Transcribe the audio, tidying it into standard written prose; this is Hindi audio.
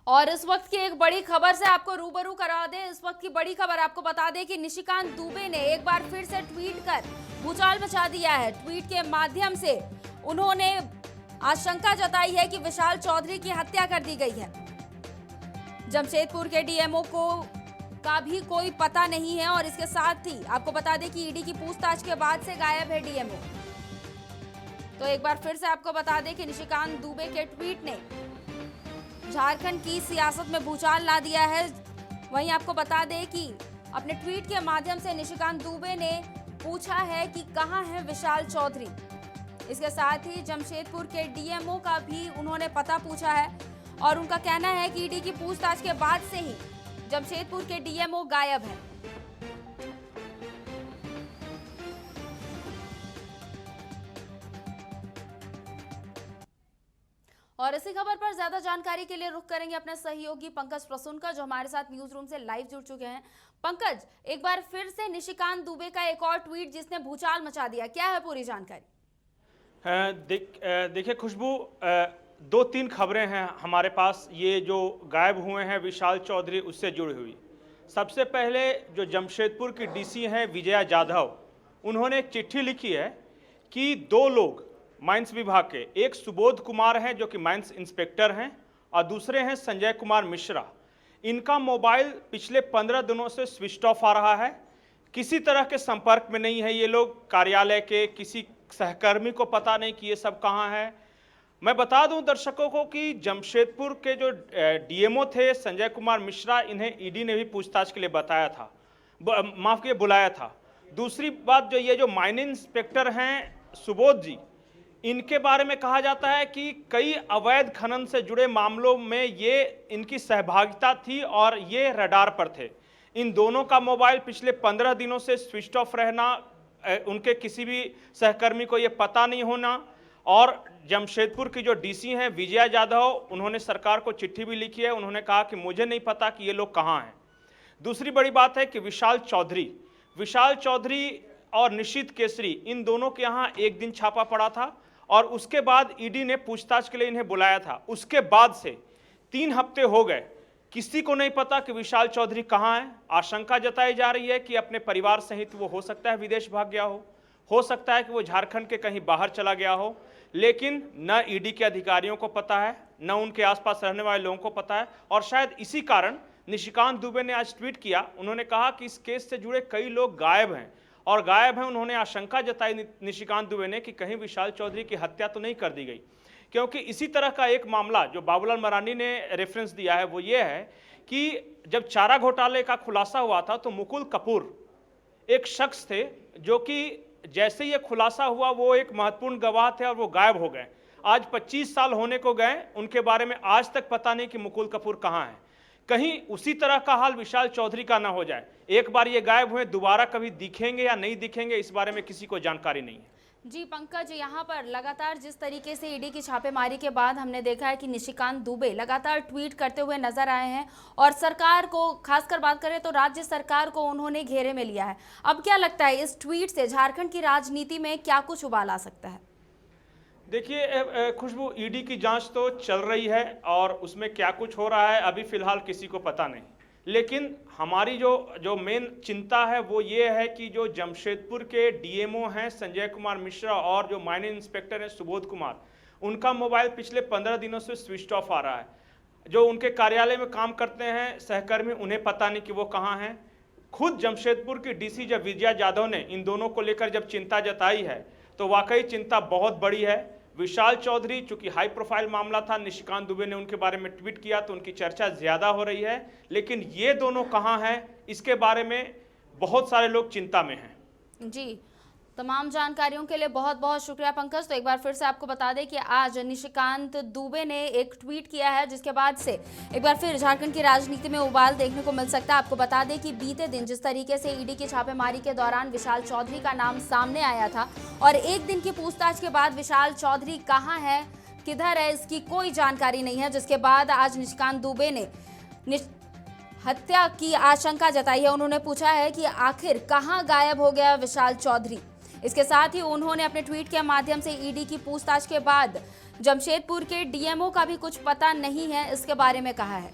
और इस वक्त की एक बड़ी खबर से आपको रूबरू करा दें। इस वक्त की बड़ी खबर आपको बता दें कि निशिकांत दुबे ने एक बार फिर से ट्वीट कर भूचाल मचा दिया है। ट्वीट के माध्यम से उन्होंने आशंका जताई है कि विशाल चौधरी की हत्या कर दी गई है। जमशेदपुर के डीएमओ को का भी कोई पता नहीं है और इसके साथ ही आपको बता दें कि ईडी की पूछताछ के बाद से गायब है डीएमओ। तो एक बार फिर से आपको बता दें कि निशिकांत दुबे के ट्वीट ने झारखंड की सियासत में भूचाल ला दिया है। वहीं आपको बता दें कि अपने ट्वीट के माध्यम से निशिकांत दुबे ने पूछा है कि कहां है विशाल चौधरी। इसके साथ ही जमशेदपुर के डीएमओ का भी उन्होंने पता पूछा है और उनका कहना है कि ईडी की पूछताछ के बाद से ही जमशेदपुर के डीएमओ गायब है। और इसी खबर पर ज्यादा जानकारी के लिए रुख करेंगे अपने सहयोगी पंकज प्रसून का, जो हमारे साथ न्यूज रूम से लाइव जुड़ चुके हैं। पंकज, एक बार फिर से निशिकांत दुबे का एक और ट्वीट जिसने भूचाल मचा दिया, क्या है पूरी जानकारी? देखिए खुशबू, दो तीन खबरें हैं हमारे पास ये जो गायब हुए हैं विशाल चौधरी उससे जुड़ी हुई। सबसे पहले जो जमशेदपुर की डीसी हैं विजया जाधव, उन्होंने एक चिट्ठी लिखी है कि दो लोग माइंस विभाग के, एक सुबोध कुमार हैं जो कि माइंस इंस्पेक्टर हैं और दूसरे हैं संजय कुमार मिश्रा। इनका मोबाइल पिछले 15 दिनों से स्विच ऑफ आ रहा है, किसी तरह के संपर्क में नहीं है ये लोग। कार्यालय के किसी सहकर्मी को पता नहीं कि ये सब कहाँ है। मैं बता दूं दर्शकों को कि जमशेदपुर के जो डीएमओ थे संजय कुमार मिश्रा, इन्हें ईडी ने भी पूछताछ के लिए बताया था, माफ किए बुलाया था। दूसरी बात, जो ये जो माइनिंग इंस्पेक्टर हैं सुबोध जी, इनके बारे में कहा जाता है कि कई अवैध खनन से जुड़े मामलों में ये इनकी सहभागिता थी और ये रडार पर थे। इन दोनों का मोबाइल पिछले 15 दिनों से स्विच ऑफ रहना, उनके किसी भी सहकर्मी को ये पता नहीं होना। और जमशेदपुर की जो डीसी हैं विजया जाधव, उन्होंने सरकार को चिट्ठी भी लिखी है। उन्होंने कहा कि मुझे नहीं पता कि ये लोग कहाँ हैं। दूसरी बड़ी बात है कि विशाल चौधरी और निशित केसरी, इन दोनों के यहाँ एक दिन छापा पड़ा था और उसके बाद ईडी ने पूछताछ के लिए इन्हें बुलाया था। उसके बाद से 3 हफ्ते हो गए, किसी को नहीं पता कि विशाल चौधरी कहाँ है। आशंका जताई जा रही है कि अपने परिवार सहित वो हो सकता है विदेश भाग गया हो सकता है कि वो झारखंड के कहीं बाहर चला गया हो, लेकिन न ईडी के अधिकारियों को पता है, न उनके आसपास रहने वाले लोगों को पता है। और शायद इसी कारण निशिकांत दुबे ने आज ट्वीट किया। उन्होंने कहा कि इस केस से जुड़े कई लोग गायब हैं और गायब हैं। उन्होंने आशंका जताई निशिकांत दुबे ने कि कहीं विशाल चौधरी की हत्या तो नहीं कर दी गई, क्योंकि इसी तरह का एक मामला जो बाबूलाल मरांडी ने रेफरेंस दिया है वो ये है कि जब चारा घोटाले का खुलासा हुआ था तो मुकुल कपूर एक शख्स थे जो कि जैसे ये खुलासा हुआ वो एक महत्वपूर्ण गवाह थे और वो गायब हो गए। आज 25 साल होने को गए, उनके बारे में आज तक पता नहीं कि मुकुल कपूर कहाँ हैं। कहीं उसी तरह का हाल विशाल चौधरी का ना हो जाए। एक बार ये गायब हुए, दोबारा कभी दिखेंगे या नहीं दिखेंगे, इस बारे में किसी को जानकारी नहीं है। जी पंकज, यहाँ पर लगातार जिस तरीके से ईडी की छापेमारी के बाद हमने देखा है कि निशिकांत दुबे लगातार ट्वीट करते हुए नजर आए हैं और सरकार को, खासकर बात करें तो राज्य सरकार को उन्होंने घेरे में लिया है। अब क्या लगता है इस ट्वीट से झारखंड की राजनीति में क्या कुछ उबाल आ सकता है? देखिए खुशबू, ईडी की जांच तो चल रही है और उसमें क्या कुछ हो रहा है अभी फिलहाल किसी को पता नहीं। लेकिन हमारी जो मेन चिंता है वो ये है कि जो जमशेदपुर के डीएमओ हैं संजय कुमार मिश्रा और जो माइनिंग इंस्पेक्टर हैं सुबोध कुमार, उनका मोबाइल पिछले 15 दिनों से स्विच ऑफ आ रहा है। जो उनके कार्यालय में काम करते हैं सहकर्मी, उन्हें पता नहीं कि वो कहाँ हैं। खुद जमशेदपुर की डीसी जब विजया जाधव ने इन दोनों को लेकर जब चिंता जताई है तो वाकई चिंता बहुत बड़ी है। विशाल चौधरी, चूंकि हाई प्रोफाइल मामला था, निशिकांत दुबे ने उनके बारे में ट्वीट किया तो उनकी चर्चा ज्यादा हो रही है, लेकिन ये दोनों कहाँ हैं इसके बारे में बहुत सारे लोग चिंता में हैं। जी, तमाम जानकारियों के लिए बहुत बहुत शुक्रिया पंकज। तो एक बार फिर से आपको बता दें कि आज निशिकांत दुबे ने एक ट्वीट किया है जिसके बाद से एक बार फिर झारखंड की राजनीति में उबाल देखने को मिल सकता है। आपको बता दें कि बीते दिन जिस तरीके से ईडी की छापेमारी के दौरान विशाल चौधरी का नाम सामने आया था और एक दिन की पूछताछ के बाद विशाल चौधरी कहाँ है, किधर है, इसकी कोई जानकारी नहीं है, जिसके बाद आज निशिकांत दुबे ने हत्या की आशंका जताई है। उन्होंने पूछा है कि आखिर कहाँ गायब हो गया विशाल चौधरी। इसके साथ ही उन्होंने अपने ट्वीट के माध्यम से ईडी की पूछताछ के बाद जमशेदपुर के डीएमओ का भी कुछ पता नहीं है इसके बारे में कहा है।